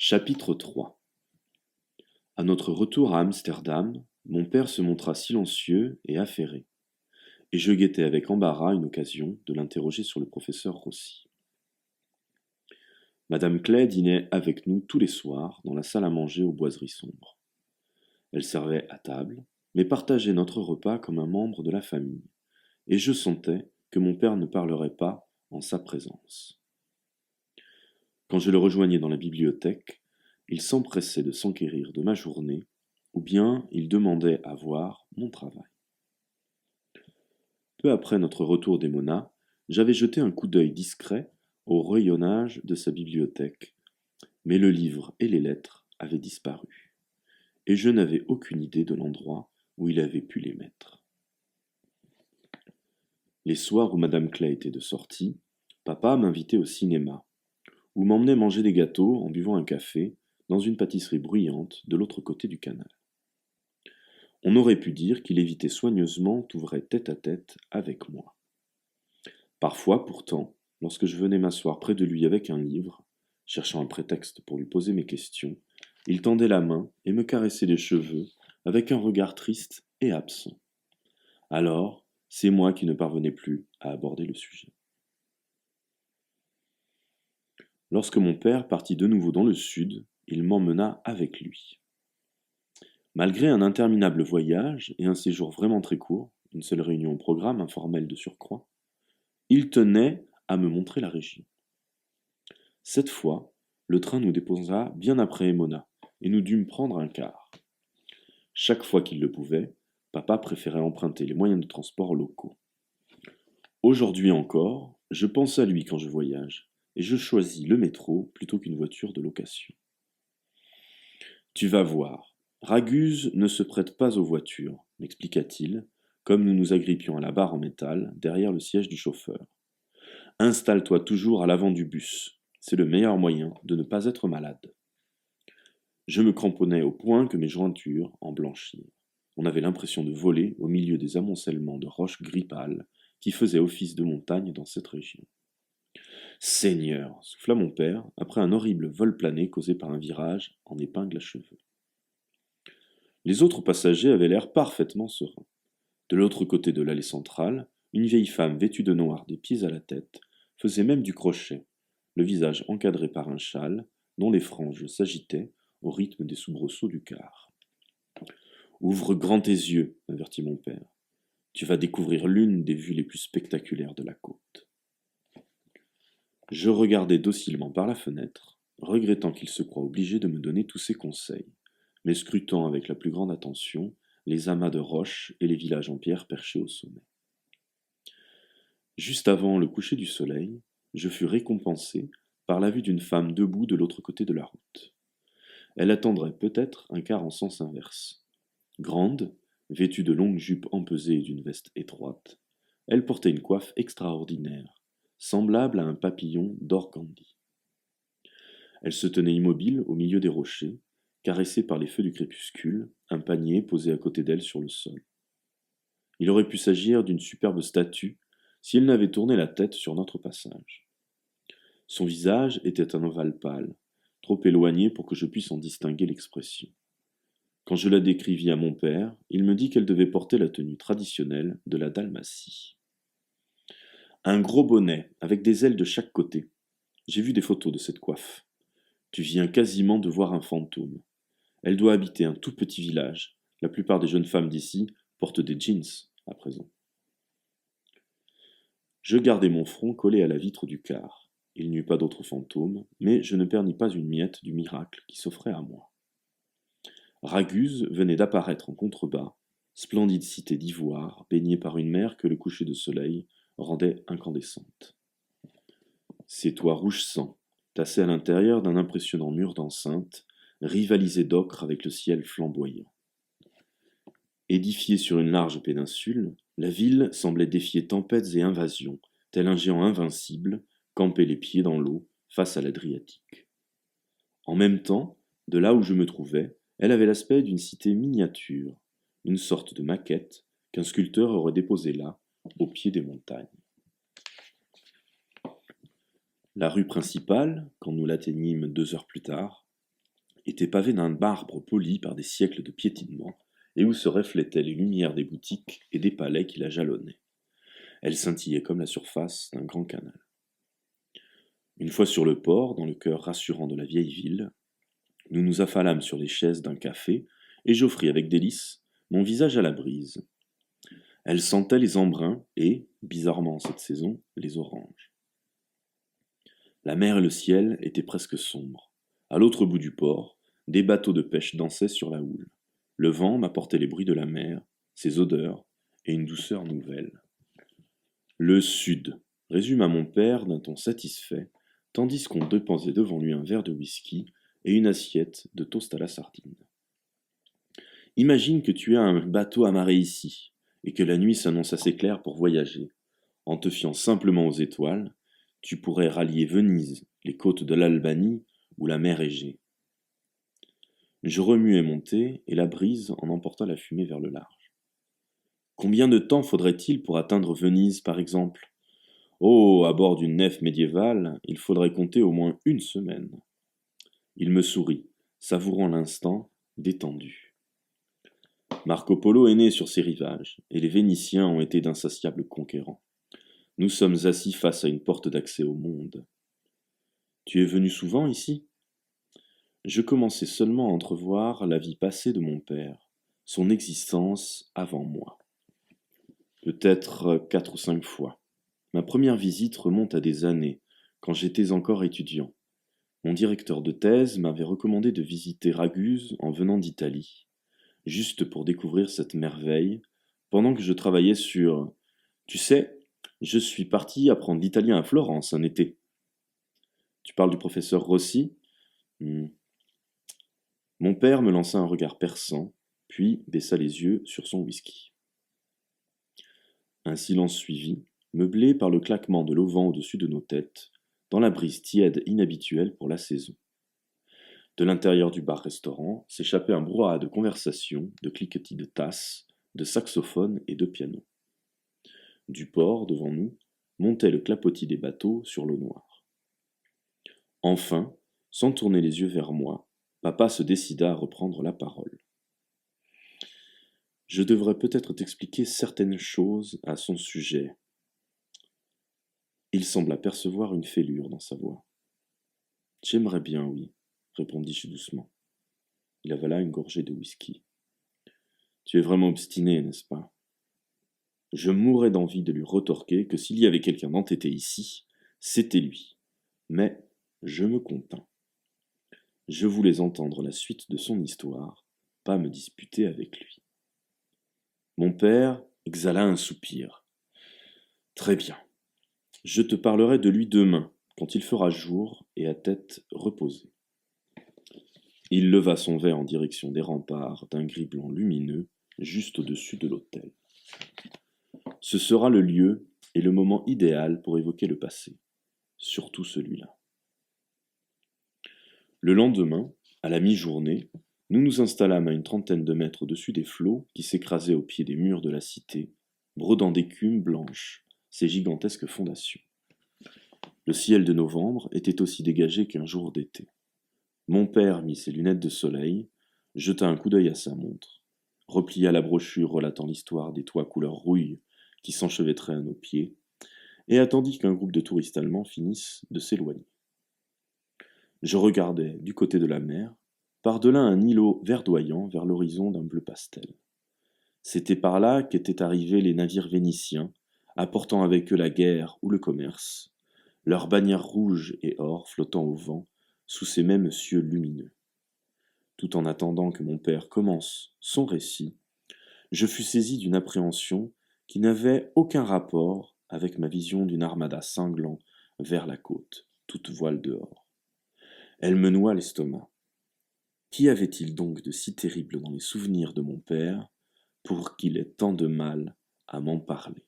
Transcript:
Chapitre 3. À notre retour à Amsterdam, mon père se montra silencieux et affairé, et je guettais avec embarras une occasion de l'interroger sur le professeur Rossi. Madame Clay dînait avec nous tous les soirs dans la salle à manger aux boiseries sombres. Elle servait à table, mais partageait notre repas comme un membre de la famille, et je sentais que mon père ne parlerait pas en sa présence. Quand je le rejoignais dans la bibliothèque, il s'empressait de s'enquérir de ma journée, ou bien il demandait à voir mon travail. Peu après notre retour d'Emona, j'avais jeté un coup d'œil discret au rayonnage de sa bibliothèque, mais le livre et les lettres avaient disparu, et je n'avais aucune idée de l'endroit où il avait pu les mettre. Les soirs où Madame Clay était de sortie, papa m'invitait au cinéma, ou m'emmenait manger des gâteaux en buvant un café dans une pâtisserie bruyante de l'autre côté du canal. On aurait pu dire qu'il évitait soigneusement tout vrai tête-à-tête avec moi. Parfois, pourtant, lorsque je venais m'asseoir près de lui avec un livre, cherchant un prétexte pour lui poser mes questions, il tendait la main et me caressait les cheveux avec un regard triste et absent. Alors, c'est moi qui ne parvenais plus à aborder le sujet. Lorsque mon père partit de nouveau dans le sud, il m'emmena avec lui. Malgré un interminable voyage et un séjour vraiment très court, une seule réunion au programme, informelle de surcroît, il tenait à me montrer la région. Cette fois, le train nous déposa bien après Emona, et nous dûmes prendre un car. Chaque fois qu'il le pouvait, papa préférait emprunter les moyens de transport locaux. Aujourd'hui encore, je pense à lui quand je voyage, et je choisis le métro plutôt qu'une voiture de location. Tu vas voir, Raguse ne se prête pas aux voitures, m'expliqua-t-il, comme nous nous agrippions à la barre en métal derrière le siège du chauffeur. Installe-toi toujours à l'avant du bus, c'est le meilleur moyen de ne pas être malade. Je me cramponnais au point que mes jointures en blanchirent. On avait l'impression de voler au milieu des amoncellements de roches gris pâles qui faisaient office de montagne dans cette région. Seigneur, souffla mon père, après un horrible vol plané causé par un virage en épingle à cheveux. Les autres passagers avaient l'air parfaitement sereins. De l'autre côté de l'allée centrale, une vieille femme vêtue de noir des pieds à la tête faisait même du crochet, le visage encadré par un châle dont les franges s'agitaient au rythme des soubresauts du car. Ouvre grand tes yeux, avertit mon père. Tu vas découvrir l'une des vues les plus spectaculaires de la côte. Je regardais docilement par la fenêtre, regrettant qu'il se croie obligé de me donner tous ses conseils, mais scrutant avec la plus grande attention les amas de roches et les villages en pierre perchés au sommet. Juste avant le coucher du soleil, je fus récompensé par la vue d'une femme debout de l'autre côté de la route. Elle attendrait peut-être un car en sens inverse. Grande, vêtue de longues jupes empesées et d'une veste étroite, elle portait une coiffe extraordinaire, semblable à un papillon d'organdi. Elle se tenait immobile au milieu des rochers, caressée par les feux du crépuscule, un panier posé à côté d'elle sur le sol. Il aurait pu s'agir d'une superbe statue si elle n'avait tourné la tête sur notre passage. Son visage était un ovale pâle, trop éloigné pour que je puisse en distinguer l'expression. Quand je la décrivis à mon père, il me dit qu'elle devait porter la tenue traditionnelle de la Dalmatie. Un gros bonnet, avec des ailes de chaque côté. J'ai vu des photos de cette coiffe. Tu viens quasiment de voir un fantôme. Elle doit habiter un tout petit village. La plupart des jeunes femmes d'ici portent des jeans à présent. Je gardai mon front collé à la vitre du car. Il n'y eut pas d'autre fantôme, mais je ne perdis pas une miette du miracle qui s'offrait à moi. Raguse venait d'apparaître en contrebas, splendide cité d'ivoire, baignée par une mer que le coucher de soleil rendait incandescente. Ses toits rouge sang, tassés à l'intérieur d'un impressionnant mur d'enceinte, rivalisaient d'ocre avec le ciel flamboyant. Édifiée sur une large péninsule, la ville semblait défier tempêtes et invasions, tel un géant invincible, campé les pieds dans l'eau face à l'Adriatique. En même temps, de là où je me trouvais, elle avait l'aspect d'une cité miniature, une sorte de maquette qu'un sculpteur aurait déposée là, au pied des montagnes. La rue principale, quand nous l'atteignîmes 2 heures plus tard, était pavé d'un marbre poli par des siècles de piétinement, et où se reflétaient les lumières des boutiques et des palais qui la jalonnaient. Elle scintillait comme la surface d'un grand canal. Une fois sur le port, dans le cœur rassurant de la vieille ville, nous nous affalâmes sur les chaises d'un café, et j'offris avec délice mon visage à la brise. Elle sentait les embruns et, bizarrement en cette saison, les oranges. La mer et le ciel étaient presque sombres. À l'autre bout du port, des bateaux de pêche dansaient sur la houle. Le vent m'apportait les bruits de la mer, ses odeurs et une douceur nouvelle. Le Sud, résuma mon père d'un ton satisfait, tandis qu'on déposait devant lui un verre de whisky et une assiette de toast à la sardine. Imagine que tu as un bateau amarré ici, et que la nuit s'annonce assez claire pour voyager. En te fiant simplement aux étoiles, tu pourrais rallier Venise, les côtes de l'Albanie ou la mer Égée. Je remuai mon thé, et la brise en emporta la fumée vers le large. Combien de temps faudrait-il pour atteindre Venise, par exemple? Oh, à bord d'une nef médiévale, il faudrait compter au moins une semaine. Il me sourit, savourant l'instant, détendu. Marco Polo est né sur ces rivages, et les Vénitiens ont été d'insatiables conquérants. Nous sommes assis face à une porte d'accès au monde. Tu es venu souvent ici? Je commençais seulement à entrevoir la vie passée de mon père, son existence avant moi. Peut-être 4 ou 5 fois. Ma première visite remonte à des années, quand j'étais encore étudiant. Mon directeur de thèse m'avait recommandé de visiter Raguse en venant d'Italie, juste pour découvrir cette merveille, pendant que je travaillais sur... Tu sais, je suis parti apprendre l'italien à Florence un été. Tu parles du professeur Rossi? Mon père me lança un regard perçant, puis baissa les yeux sur son whisky. Un silence suivit, meublé par le claquement de l'auvent au-dessus de nos têtes, dans la brise tiède inhabituelle pour la saison. De l'intérieur du bar-restaurant s'échappait un brouhaha de conversation, de cliquetis de tasses, de saxophones et de pianos. Du port, devant nous, montait le clapotis des bateaux sur l'eau noire. Enfin, sans tourner les yeux vers moi, papa se décida à reprendre la parole. Je devrais peut-être t'expliquer certaines choses à son sujet. Il sembla percevoir une fêlure dans sa voix. J'aimerais bien, oui, répondis-je doucement. Il avala une gorgée de whisky. Tu es vraiment obstiné, n'est-ce pas? Je mourais d'envie de lui retorquer que s'il y avait quelqu'un d'entêté ici, c'était lui. Mais je me contins. Je voulais entendre la suite de son histoire, pas me disputer avec lui. Mon père exhala un soupir. Très bien. Je te parlerai de lui demain, quand il fera jour et à tête reposée. Il leva son verre en direction des remparts d'un gris blanc lumineux, juste au-dessus de l'hôtel. Ce sera le lieu et le moment idéal pour évoquer le passé, surtout celui-là. Le lendemain, à la mi-journée, nous nous installâmes à une trentaine de mètres au-dessus des flots qui s'écrasaient au pied des murs de la cité, brodant d'écume blanche ses gigantesques fondations. Le ciel de novembre était aussi dégagé qu'un jour d'été. Mon père mit ses lunettes de soleil, jeta un coup d'œil à sa montre, replia la brochure relatant l'histoire des toits couleur rouille qui s'enchevêtraient à nos pieds, et attendit qu'un groupe de touristes allemands finisse de s'éloigner. Je regardais, du côté de la mer, par-delà un îlot verdoyant vers l'horizon d'un bleu pastel. C'était par là qu'étaient arrivés les navires vénitiens, apportant avec eux la guerre ou le commerce, leurs bannières rouges et or flottant au vent sous ces mêmes cieux lumineux. Tout en attendant que mon père commence son récit, je fus saisi d'une appréhension qui n'avait aucun rapport avec ma vision d'une armada cinglant vers la côte, toute voile dehors. Elle me noua l'estomac. Qu'y avait-il donc de si terrible dans les souvenirs de mon père pour qu'il ait tant de mal à m'en parler?